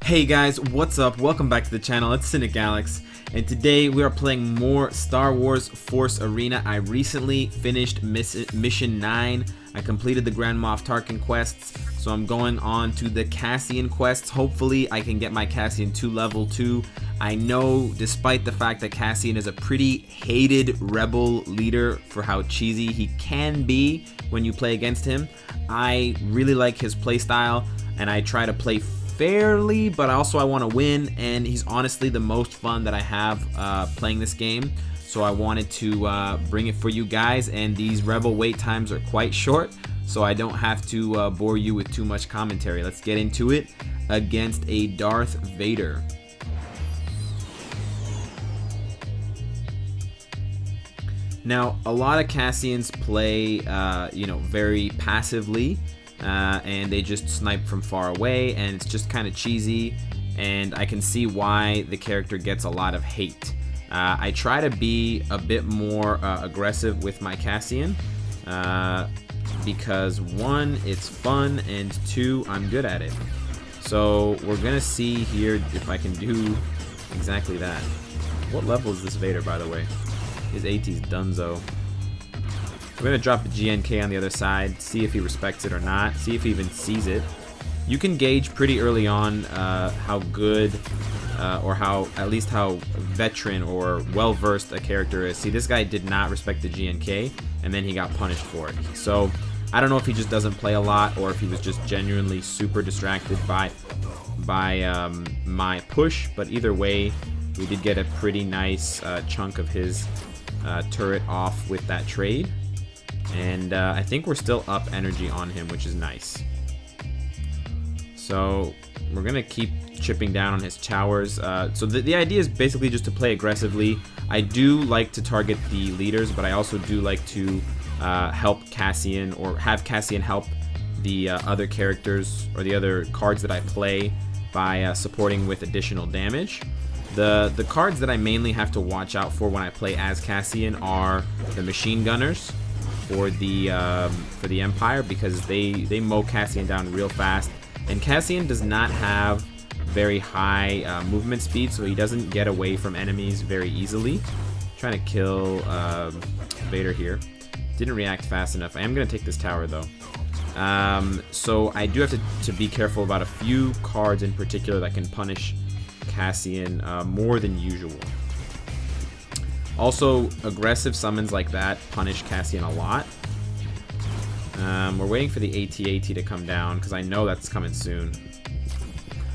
Hey guys, what's up? Welcome back to the channel. It's Cynicalex, and today we are playing more Star Wars Force Arena. I recently finished Mission 9. I completed the Grand Moff Tarkin quests, so I'm going on to the Cassian quests. Hopefully I can get my Cassian to level 2. I know, despite the fact that Cassian is a pretty hated rebel leader for how cheesy he can be when you play against him, I really like his playstyle, and I try to play fairly, but also I want to win, and he's honestly the most fun that I have playing this game. So I wanted to bring it for you guys, and these rebel wait times are quite short, so I don't have to bore you with too much commentary. Let's get into it against a Darth Vader. Now, a lot of Cassians play, very passively. And they just snipe from far away, and it's just kind of cheesy, and I can see why the character gets a lot of hate. I try to be a bit more aggressive with my Cassian, because one, it's fun, and two, I'm good at it. So we're gonna see here if I can do exactly that. What level is this Vader, by the way? His AT's Dunzo. We're going to drop a GNK on the other side, see if he respects it or not, see if he even sees it. You can gauge pretty early on how good, or at least how veteran or well-versed a character is. See, this guy did not respect the GNK, and then he got punished for it. So, I don't know if he just doesn't play a lot, or if he was just genuinely super distracted by my push, but either way, we did get a pretty nice chunk of his turret off with that trade. And I think we're still up energy on him, which is nice. So we're going to keep chipping down on his towers. So the idea is basically just to play aggressively. I do like to target the leaders, but I also do like to help Cassian, or have Cassian help the other characters or the other cards that I play by supporting with additional damage. The cards that I mainly have to watch out for when I play as Cassian are the machine gunners for the Empire, because they mow Cassian down real fast, and Cassian does not have very high movement speed, so he doesn't get away from enemies very easily. Trying to kill Vader here. Didn't react fast enough. I am going to take this tower though. So I do have to be careful about a few cards in particular that can punish Cassian more than usual. Also, aggressive summons like that punish Cassian a lot. We're waiting for the AT-AT to come down, because I know that's coming soon.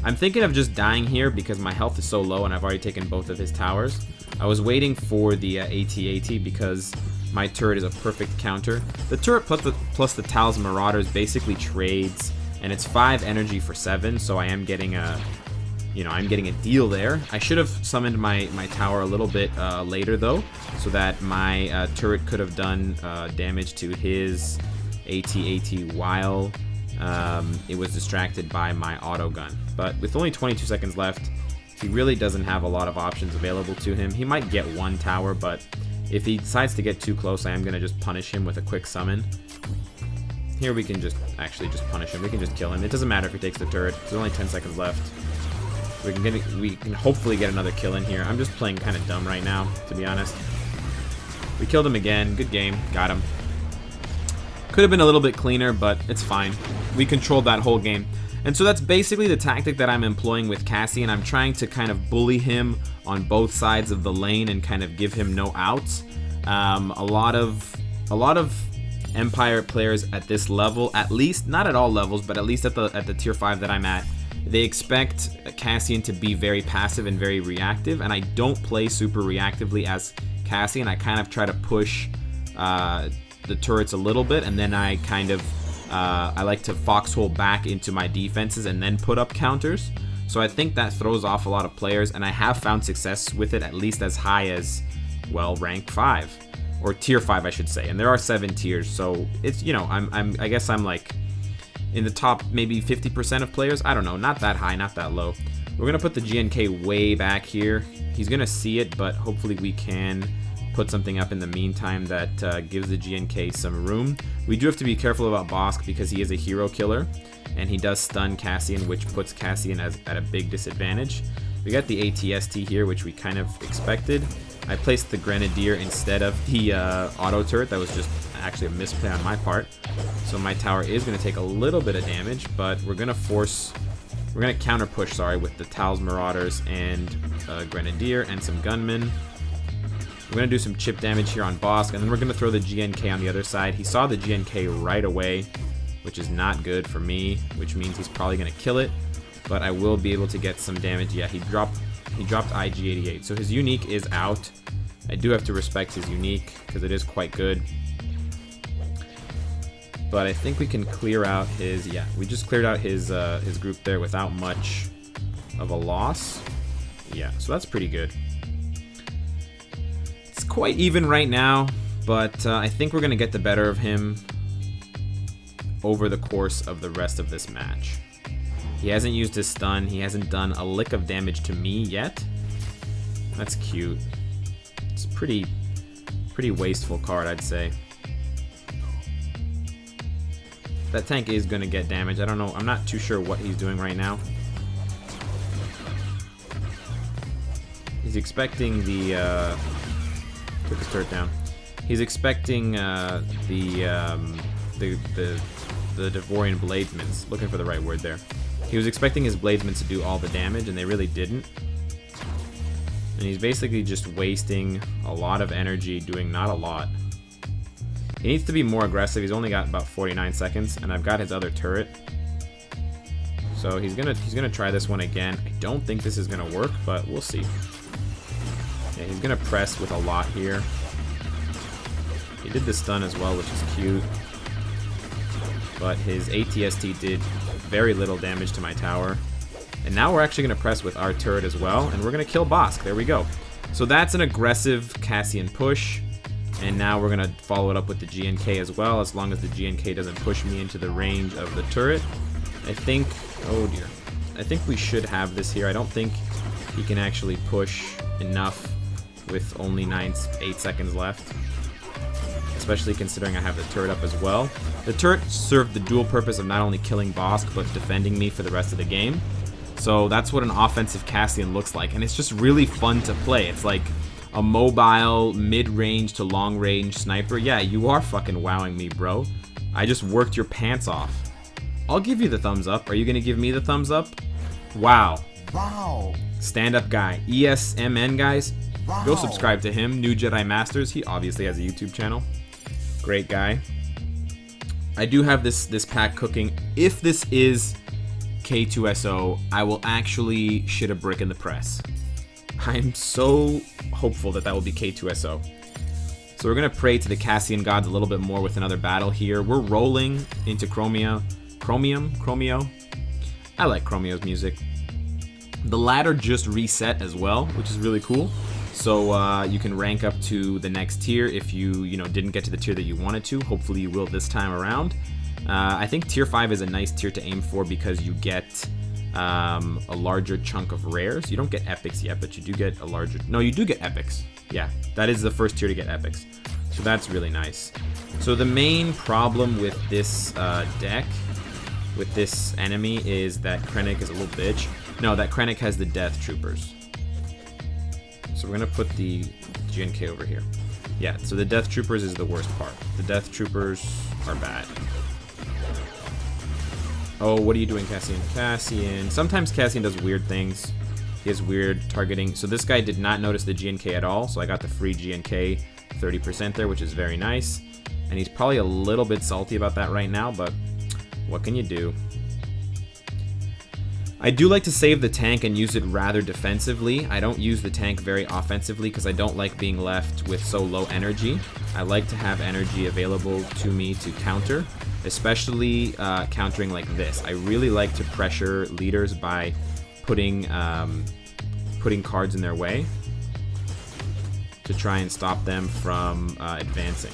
I'm thinking of just dying here because my health is so low and I've already taken both of his towers. I was waiting for the AT-AT because my turret is a perfect counter. The turret plus the Tal's Marauders basically trades, and it's 5 energy for 7, so I am getting a... I'm getting a deal there. I should have summoned my tower a little bit later though, so that my turret could have done damage to his AT-AT while it was distracted by my auto gun. But with only 22 seconds left, he really doesn't have a lot of options available to him. He might get one tower, but if he decides to get too close, I am going to just punish him with a quick summon. Here we can just punish him. We can just kill him. It doesn't matter if he takes the turret. There's only 10 seconds left. We can hopefully get another kill in here. I'm just playing kind of dumb right now, to be honest. We killed him again. Good game. Got him. Could have been a little bit cleaner, but it's fine. We controlled that whole game. And so that's basically the tactic that I'm employing with Cassian. I'm trying to kind of bully him on both sides of the lane and kind of give him no outs. A lot of Empire players at this level, at least, not at all levels, but at least at the tier 5 that I'm at, they expect Cassian to be very passive and very reactive, and I don't play super reactively as Cassian. I kind of try to push the turrets a little bit, and then I kind of I like to foxhole back into my defenses and then put up counters. So I think that throws off a lot of players, and I have found success with it, at least as high as, well, rank 5 or tier 5, I should say. And there are 7 tiers, so it's, I guess I'm like in the top maybe 50% of players. I don't know, not that high, not that low. We're gonna put the GNK way back here. He's gonna see it, but hopefully we can put something up in the meantime that gives the GNK some room. We do have to be careful about Bosk because he is a hero killer, and he does stun Cassian, which puts Cassian at a big disadvantage. We got the ATST here, which we kind of expected. I placed the Grenadier instead of the auto turret. That was just actually a misplay on my part. So my tower is going to take a little bit of damage, but we're going to counter push, sorry, with the Tal's Marauders and Grenadier and some Gunmen. We're going to do some chip damage here on Bosk, and then we're going to throw the GNK on the other side. He saw the GNK right away, which is not good for me, which means he's probably going to kill it, but I will be able to get some damage. Yeah, he dropped IG-88, so his unique is out. I do have to respect his unique because it is quite good. But I think we can clear out his, yeah, we just cleared out his group there without much of a loss. Yeah, so that's pretty good. It's quite even right now, but I think we're going to get the better of him over the course of the rest of this match. He hasn't used his stun. He hasn't done a lick of damage to me yet. That's cute. It's pretty wasteful card, I'd say. That tank is going to get damage. I don't know. I'm not too sure what he's doing right now. He's expecting the... took his turret down. He's expecting the Devorian Bladesmans. Looking for the right word there. He was expecting his Bladesmen to do all the damage, and they really didn't. And he's basically just wasting a lot of energy doing not a lot. He needs to be more aggressive. He's only got about 49 seconds, and I've got his other turret. So he's gonna try this one again. I don't think this is gonna work, but we'll see. Yeah, he's gonna press with a lot here. He did the stun as well, which is cute. But his ATST did very little damage to my tower. And now we're actually gonna press with our turret as well, and we're gonna kill Bosk. There we go. So that's an aggressive Cassian push. And now we're going to follow it up with the GNK as well, as long as the GNK doesn't push me into the range of the turret. I think, oh dear, I think we should have this here. I don't think he can actually push enough with only 8 seconds left, especially considering I have the turret up as well. The turret served the dual purpose of not only killing Bosk, but defending me for the rest of the game. So that's what an offensive Cassian looks like, and it's just really fun to play. It's like a mobile, mid-range to long-range sniper. Yeah, you are fucking wowing me, bro. I just worked your pants off. I'll give you the thumbs up. Are you gonna give me the thumbs up? Wow. Wow. Stand-up guy. ESMN, guys. Wow. Go subscribe to him. New Jedi Masters. He obviously has a YouTube channel. Great guy. I do have this pack cooking. If this is K2SO, I will actually shit a brick in the press. I'm so hopeful that will be K2SO. So we're going to pray to the Cassian gods a little bit more with another battle here. We're rolling into Chromio. I like Chromio's music. The ladder just reset as well, which is really cool. So you can rank up to the next tier if you didn't get to the tier that you wanted to. Hopefully you will this time around. I think tier 5 is a nice tier to aim for because you get a larger chunk of rares. You don't get epics yet, but you do get a larger... No, you do get epics. Yeah, that is the first tier to get epics. So that's really nice. So the main problem with this deck, with this enemy, is that Krennic is a little bitch. No, that Krennic has the Death Troopers. So we're going to put the GNK over here. Yeah, so the Death Troopers is the worst part. The Death Troopers are bad. Oh, what are you doing, Cassian? Cassian. Sometimes Cassian does weird things. He has weird targeting. So this guy did not notice the GNK at all. So I got the free GNK 30% there, which is very nice. And he's probably a little bit salty about that right now, but what can you do? I do like to save the tank and use it rather defensively. I don't use the tank very offensively because I don't like being left with so low energy. I like to have energy available to me to counter, especially countering like this. I really like to pressure leaders by putting cards in their way to try and stop them from advancing.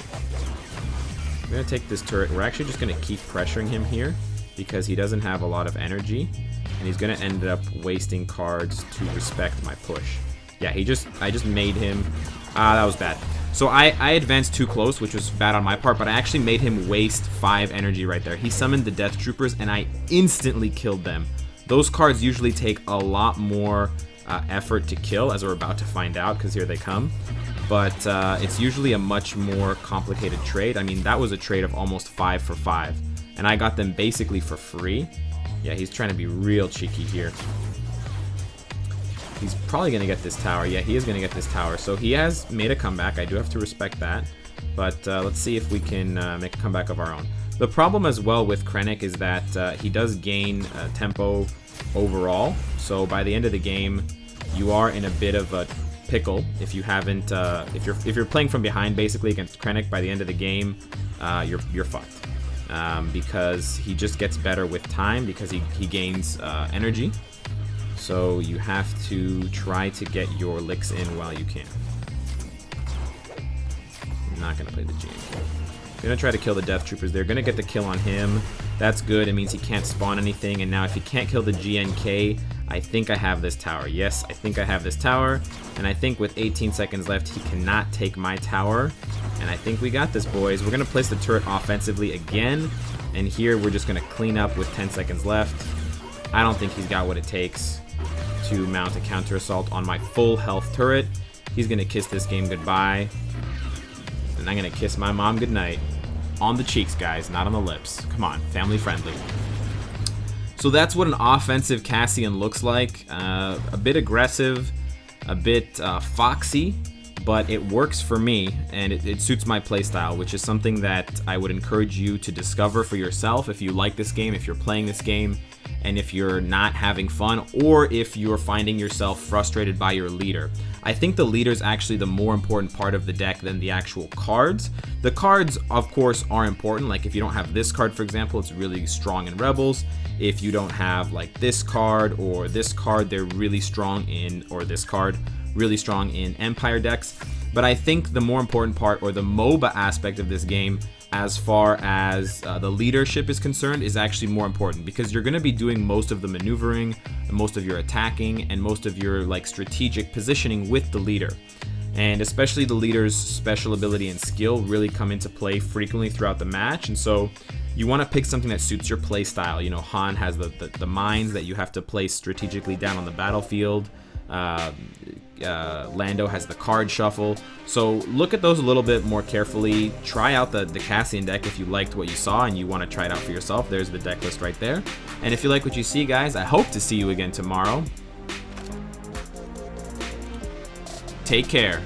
I'm going to take this turret. We're actually just going to keep pressuring him here because he doesn't have a lot of energy, and he's going to end up wasting cards to respect my push. Yeah, I just made him... that was bad. So I advanced too close, which was bad on my part, but I actually made him waste 5 energy right there. He summoned the Death Troopers, and I instantly killed them. Those cards usually take a lot more effort to kill, as we're about to find out, because here they come. But it's usually a much more complicated trade. I mean, that was a trade of almost 5 for 5, and I got them basically for free. Yeah, he's trying to be real cheeky here. He's probably going to get this tower. Yeah, he is going to get this tower. So he has made a comeback. I do have to respect that. But let's see if we can make a comeback of our own. The problem as well with Krennic is that he does gain tempo overall. So by the end of the game, you are in a bit of a pickle if you haven't. If you're playing from behind basically against Krennic, by the end of the game, you're fucked. Because he just gets better with time because he gains energy. So you have to try to get your licks in while you can. I'm not going to play the GNK. I'm going to try to kill the Death Troopers. They're going to get the kill on him. That's good. It means he can't spawn anything. And now if he can't kill the GNK, I think I have this tower. Yes, I think I have this tower. And I think with 18 seconds left, he cannot take my tower. And I think we got this, boys. We're going to place the turret offensively again. And here we're just going to clean up with 10 seconds left. I don't think he's got what it takes to mount a counter assault on my full health turret. He's gonna kiss this game goodbye, and I'm gonna kiss my mom goodnight on the cheeks, guys, not on the lips. Come on, family friendly. So that's what an offensive Cassian looks like. A bit aggressive, a bit foxy, but it works for me, and it suits my playstyle, which is something that I would encourage you to discover for yourself if you like this game, if you're playing this game, and if you're not having fun, or if you're finding yourself frustrated by your leader. I think the leader is actually the more important part of the deck than the actual cards. The cards, of course, are important. Like if you don't have this card, for example, it's really strong in Rebels. If you don't have like this card or this card, they're really strong in, or this card, really strong in Empire decks. But I think the more important part, or the MOBA aspect of this game, as far as the leadership is concerned, is actually more important, because you're going to be doing most of the maneuvering, most of your attacking, and most of your like strategic positioning with the leader. And especially the leader's special ability and skill really come into play frequently throughout the match. And so you want to pick something that suits your play style. You know, Han has the mines that you have to place strategically down on the battlefield. Lando has the card shuffle. So look at those a little bit more carefully. Try out the Cassian deck if you liked what you saw and you want to try it out for yourself. There's the deck list right there. And if you like what you see, guys, I hope to see you again tomorrow. Take care.